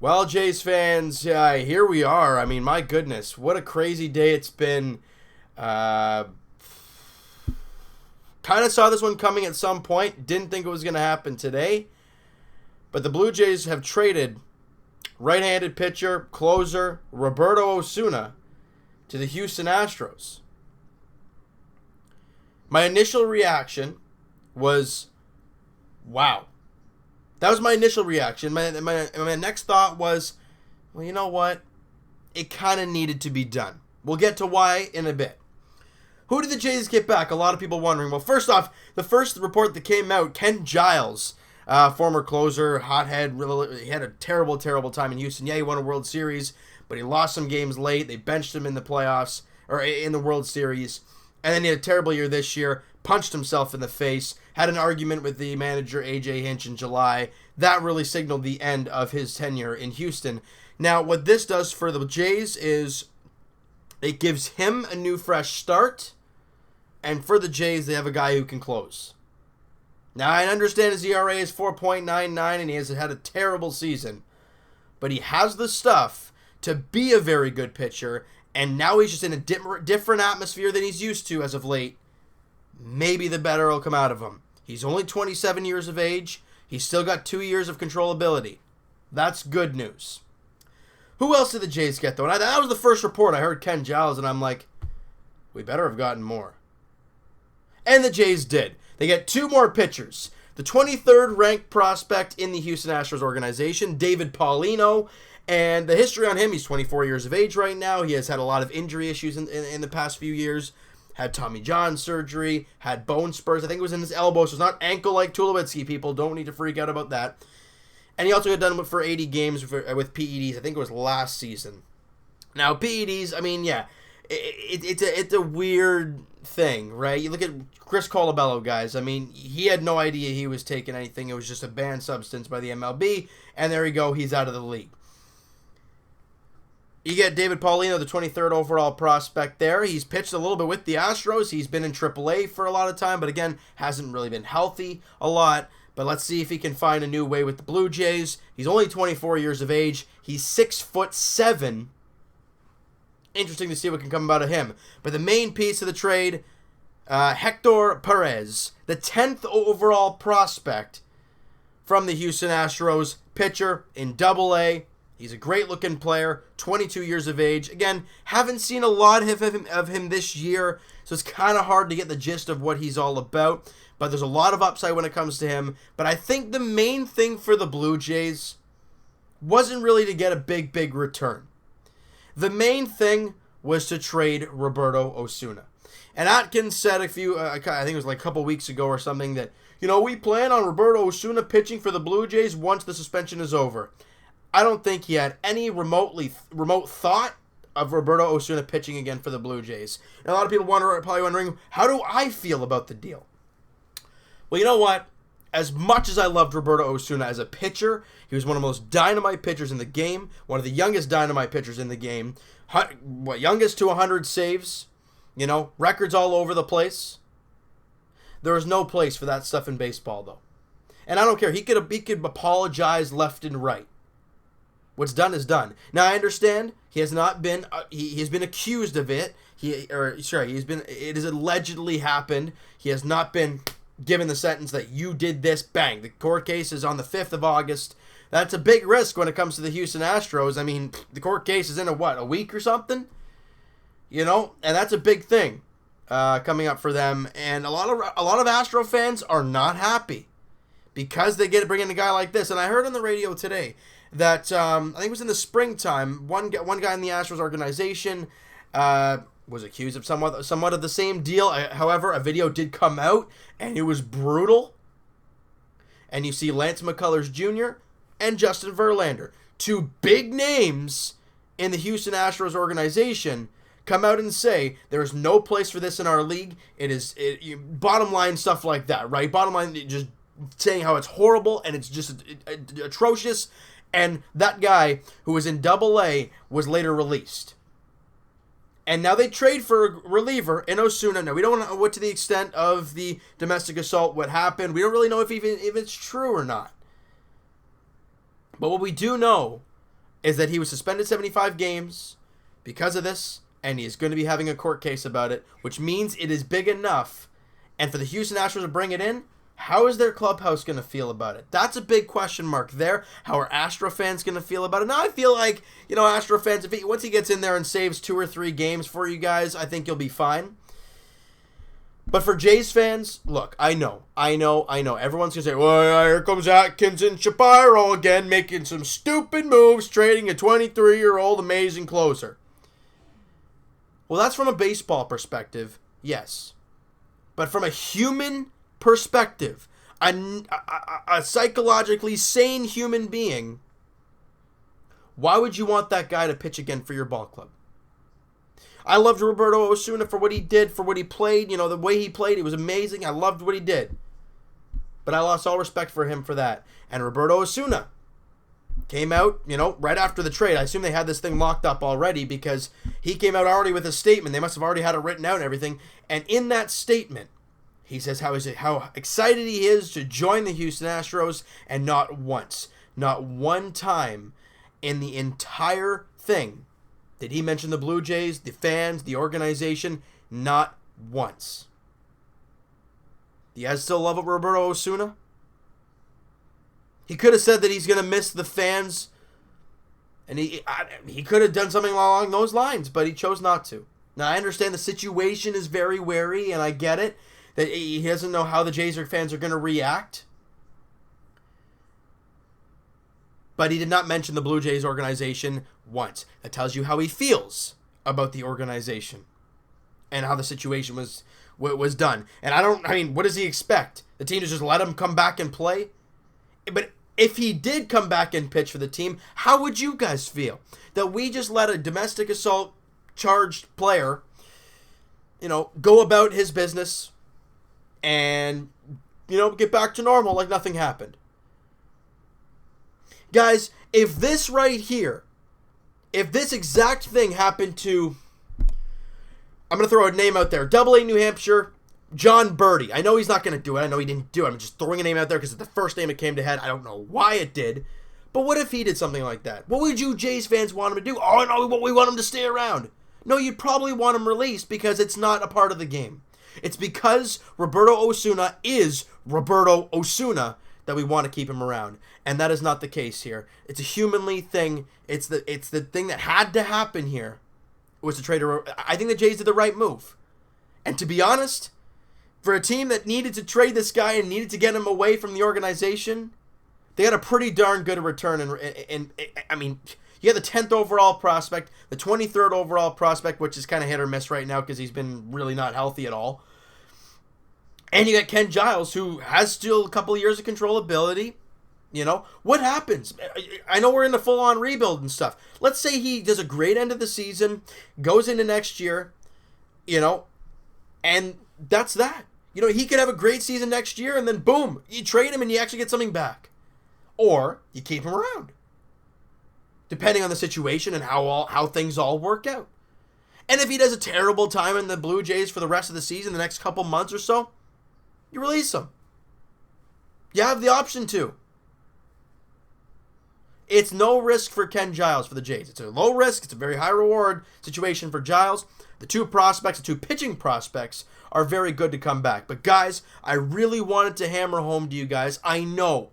Well, Jays fans, here we are. I mean, my goodness, what a crazy day it's been. Kind of saw this one coming at some point. Didn't think it was going to happen today. But the Blue Jays have traded right-handed pitcher, closer, Roberto Osuna to the Houston Astros. My initial reaction was, wow. That was my initial reaction. My next thought was, well, you know what? It kind of needed to be done. We'll get to why in a bit. Who did the Jays get back? A lot of people wondering. Well, first off, the first report that came out, Ken Giles, former closer, hothead, he had a terrible, terrible time in Houston. Yeah, he won a World Series, but he lost some games late. They benched him in the playoffs, or in the World Series. And then he had a terrible year this year, punched himself in the face, had an argument with the manager, A.J. Hinch, in July. That really signaled the end of his tenure in Houston. Now, what this does for the Jays is it gives him a new, fresh start. And for the Jays, they have a guy who can close. Now, I understand his ERA is 4.99, and he has had a terrible season. But he has the stuff to be a very good pitcher, and now he's just in a different atmosphere than he's used to as of late. Maybe the better will come out of him. He's only 27 years of age. He's still got 2 years of controllability. That's good news. Who else did the Jays get, though? And that was the first report. I heard Ken Giles, and I'm like, we better have gotten more. And the Jays did. They get 2 more pitchers. The 23rd ranked prospect in the Houston Astros organization, David Paulino. And the history on him, he's 24 years of age right now. He has had a lot of injury issues in the past few years. Had Tommy John surgery, had bone spurs. I think it was in his elbow, so it's not ankle like Tulowitzki, people. Don't need to freak out about that. And he also got done for 80 games with PEDs. I think it was last season. Now, PEDs, I mean, yeah, it's a weird thing, right? You look at Chris Colabello, guys. I mean, he had no idea he was taking anything. It was just a banned substance by the MLB, and there you go. He's out of the league. You get David Paulino, the 23rd overall prospect there. He's pitched a little bit with the Astros. He's been in AAA for a lot of time, but again, hasn't really been healthy a lot. But let's see if he can find a new way with the Blue Jays. He's only 24 years of age. He's 6'7". Interesting to see what can come out of him. But the main piece of the trade, Hector Perez, the 10th overall prospect from the Houston Astros, pitcher in AA. He's a great-looking player, 22 years of age. Again, haven't seen a lot of him this year, so it's kind of hard to get the gist of what he's all about. But there's a lot of upside when it comes to him. But I think the main thing for the Blue Jays wasn't really to get a big return. The main thing was to trade Roberto Osuna. And Atkins said I think it was like a couple weeks ago or something, that, we plan on Roberto Osuna pitching for the Blue Jays once the suspension is over. I don't think he had any remote thought of Roberto Osuna pitching again for the Blue Jays. And a lot of people probably wondering, how do I feel about the deal? Well, you know what? As much as I loved Roberto Osuna as a pitcher, he was one of the most dynamite pitchers in the game, one of the youngest dynamite pitchers in the game, youngest to 100 saves, records all over the place. There is no place for that stuff in baseball, though. And I don't care. He could apologize left and right. What's done is done. Now, I understand he has not been. He has been accused of it. It has allegedly happened. He has not been given the sentence that you did this. Bang. The court case is on the 5th of August. That's a big risk when it comes to the Houston Astros. I mean, the court case is in a week or something. And that's a big thing coming up for them. And a lot of Astro fans are not happy because they get to bring in a guy like this. And I heard on the radio today that I think it was in the springtime, one guy in the Astros organization was accused of somewhat of the same deal. However, a video did come out, and it was brutal. And you see Lance McCullers Jr. and Justin Verlander, 2 big names in the Houston Astros organization, come out and say there is no place for this in our league. Bottom line stuff like that, right? Bottom line, just saying how it's horrible and it's just atrocious. And that guy who was in AA was later released. And now they trade for a reliever in Osuna. Now, we don't know what to the extent of the domestic assault, what happened. We don't really know if it's true or not. But what we do know is that he was suspended 75 games because of this, and he is going to be having a court case about it, which means it is big enough. And for the Houston Astros to bring it in, how is their clubhouse going to feel about it? That's a big question mark there. How are Astro fans going to feel about it? Now, I feel like, Astro fans, once he gets in there and saves 2 or 3 games for you guys, I think you'll be fine. But for Jays fans, look, I know. Everyone's going to say, well, here comes Atkins and Shapiro again, making some stupid moves, trading a 23-year-old amazing closer. Well, that's from a baseball perspective, yes. But from a human perspective, a psychologically sane human being, why would you want that guy to pitch again for your ball club? I loved Roberto Osuna for what he did, for what he played. The way he played, it was amazing. I loved what he did. But I lost all respect for him for that. And Roberto Osuna came out, right after the trade. I assume they had this thing locked up already because he came out already with a statement. They must have already had it written out and everything. And in that statement, he says how excited he is to join the Houston Astros, and not once, not one time in the entire thing did he mention the Blue Jays, the fans, the organization. Not once. Do you guys still love Roberto Osuna? He could have said that he's going to miss the fans, and he could have done something along those lines, but he chose not to. Now, I understand the situation is very wary, and I get it, that he doesn't know how the Jays fans are going to react. But he did not mention the Blue Jays organization once. That tells you how he feels about the organization and how the situation was done. And what does he expect? The team to just let him come back and play? But if he did come back and pitch for the team, how would you guys feel? That we just let a domestic assault charged player, go about his business and, get back to normal like nothing happened. Guys, if this right here, if this exact thing happened to, I'm going to throw a name out there, AA New Hampshire, John Birdie. I know he's not going to do it. I know he didn't do it. I'm just throwing a name out there because it's the first name that came to head. I don't know why it did. But what if he did something like that? What would you Jays fans want him to do? Oh, no, we want him to stay around. No, you'd probably want him released because it's not a part of the game. It's because Roberto Osuna is Roberto Osuna that we want to keep him around. And that is not the case here. It's a humanly thing. It's the thing that had to happen here was to trade. I think the Jays did the right move. And to be honest, for a team that needed to trade this guy and needed to get him away from the organization, they had a pretty darn good return. And you had the 10th overall prospect, the 23rd overall prospect, which is kind of hit or miss right now because he's been really not healthy at all. And you got Ken Giles, who has still a couple of years of controllability. What happens? I know we're in the full-on rebuild and stuff. Let's say he does a great end of the season, goes into next year, and that's that. He could have a great season next year, and then boom, you trade him and you actually get something back. Or you keep him around, depending on the situation and how things all work out. And if he does a terrible time in the Blue Jays for the rest of the season, the next couple months or so, you release him. You have the option to. It's no risk for Ken Giles for the Jays. It's a low risk, it's a very high reward situation for Giles. The two pitching prospects are very good to come back. But guys, I really wanted to hammer home to you guys. I know.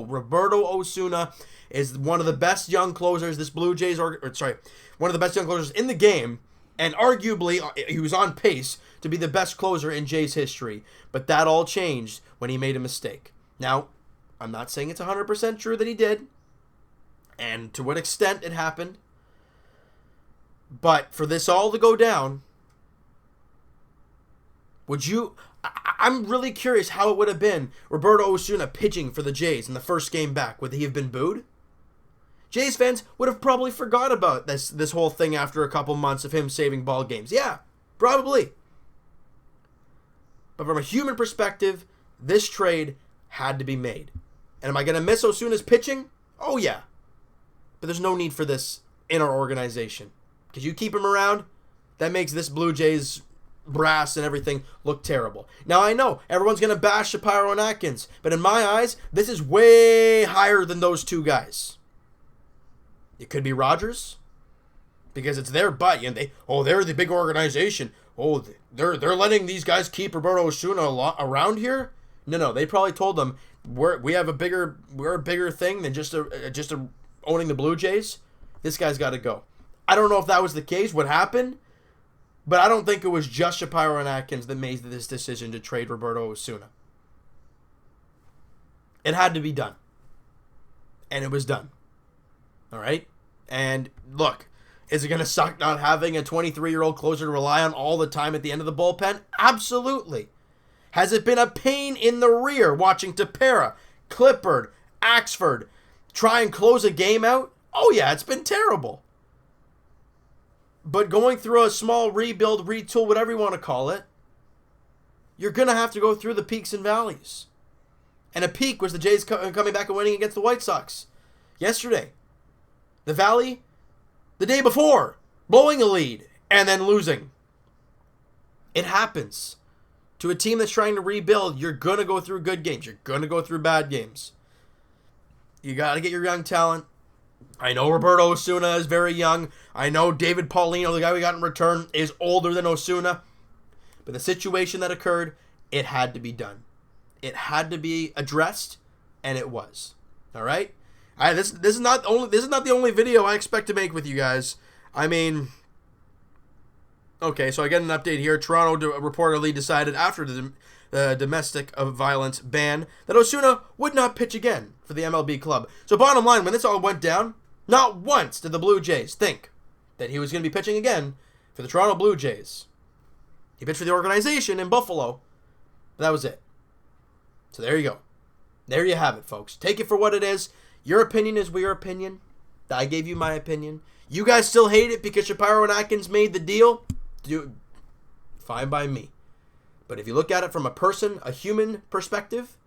Roberto Osuna is one of the best young closers this Blue Jays, one of the best young closers in the game. And arguably, he was on pace to be the best closer in Jays history. But that all changed when he made a mistake. Now, I'm not saying it's 100% true that he did, and to what extent it happened. But for this all to go down, I'm really curious how it would have been Roberto Osuna pitching for the Jays in the first game back. Would he have been booed? Jays fans would have probably forgot about this whole thing after a couple months of him saving ball games. Yeah, probably. But from a human perspective, this trade had to be made. And am I going to miss Osuna's pitching? Oh, yeah. But there's no need for this in our organization. Because you keep him around, that makes this Blue Jays brass and everything look terrible. Now, I know everyone's going to bash Shapiro and Atkins, but in my eyes, this is way higher than those two guys. It could be Rogers, because it's their butt. You know, they're the big organization. Oh, they're letting these guys keep Roberto Osuna around here. No, they probably told them we're a bigger thing than just owning the Blue Jays. This guy's got to go. I don't know if that was the case, what happened, but I don't think it was just Shapiro and Atkins that made this decision to trade Roberto Osuna. It had to be done. And it was done. All right? And look, is it going to suck not having a 23-year-old closer to rely on all the time at the end of the bullpen? Absolutely. Has it been a pain in the rear watching Tepera, Clippard, Axford try and close a game out? Oh yeah, it's been terrible. But going through a small rebuild, retool, whatever you want to call it, you're going to have to go through the peaks and valleys. And a peak was the Jays coming back and winning against the White Sox yesterday. The valley, the day before, blowing a lead and then losing. It happens. To a team that's trying to rebuild, you're going to go through good games. You're going to go through bad games. You got to get your young talent. I know Roberto Osuna is very young. I know David Paulino, the guy we got in return, is older than Osuna. But the situation that occurred, it had to be done. It had to be addressed, and it was. All right? This is not the only video I expect to make with you guys. I mean, okay, so I get an update here. Toronto reportedly decided after the domestic violence ban that Osuna would not pitch again for the MLB club. So bottom line, when this all went down, not once did the Blue Jays think that he was going to be pitching again for the Toronto Blue Jays. He pitched for the organization in Buffalo, but that was it. So there you go. There you have it, folks. Take it for what it is. Your opinion is your opinion. I gave you my opinion. You guys still hate it because Shapiro and Atkins made the deal? Fine by me. But if you look at it from a human perspective,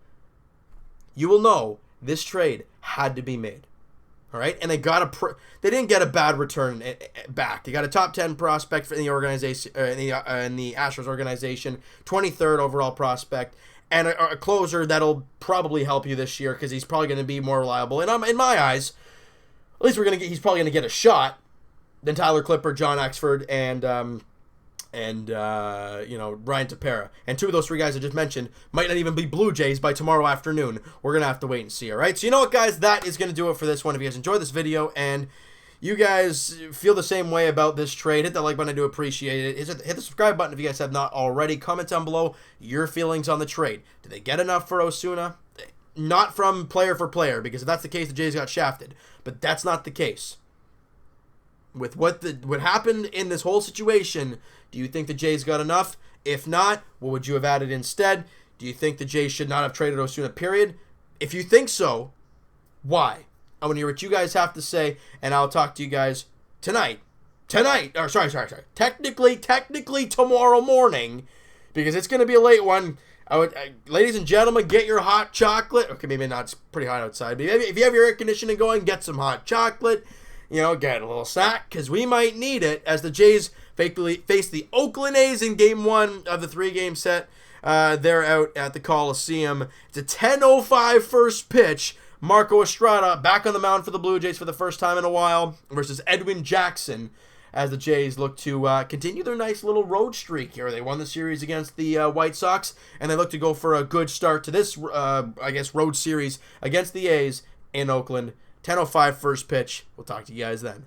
you will know this trade had to be made. All right? And they didn't get a bad return back. They got a top 10 prospect in the organization, in the Astros organization, 23rd overall prospect, and a closer that'll probably help you this year because he's probably going to be more reliable. And in my eyes, at least he's probably going to get a shot than Tyler Clippard, John Axford, and Ryan Tepera. And two of those three guys I just mentioned might not even be Blue Jays by tomorrow afternoon. We're going to have to wait and see, all right? So you know what, guys? That is going to do it for this one. If you guys enjoyed this video and you guys feel the same way about this trade, hit that like button. I do appreciate it. Hit the subscribe button if you guys have not already. Comment down below your feelings on the trade. Did they get enough for Osuna? Not from player for player, because if that's the case, the Jays got shafted. But that's not the case. With what happened in this whole situation, do you think the Jays got enough? If not, what would you have added instead? Do you think the Jays should not have traded Osuna, period? If you think so, why? I want to hear what you guys have to say, and I'll talk to you guys tonight. Technically tomorrow morning, because it's going to be a late one. Ladies and gentlemen, get your hot chocolate. Okay, maybe not. It's pretty hot outside. But if you have your air conditioning going, get some hot chocolate. You know, get a little snack, because we might need it as the Jays face the Oakland A's in Game 1 of the 3-game set. They're out at the Coliseum. It's a 10:05 first pitch. Marco Estrada back on the mound for the Blue Jays for the first time in a while versus Edwin Jackson as the Jays look to continue their nice little road streak here. They won the series against the White Sox, and they look to go for a good start to this, road series against the A's in Oakland. 10:05 first pitch. We'll talk to you guys then.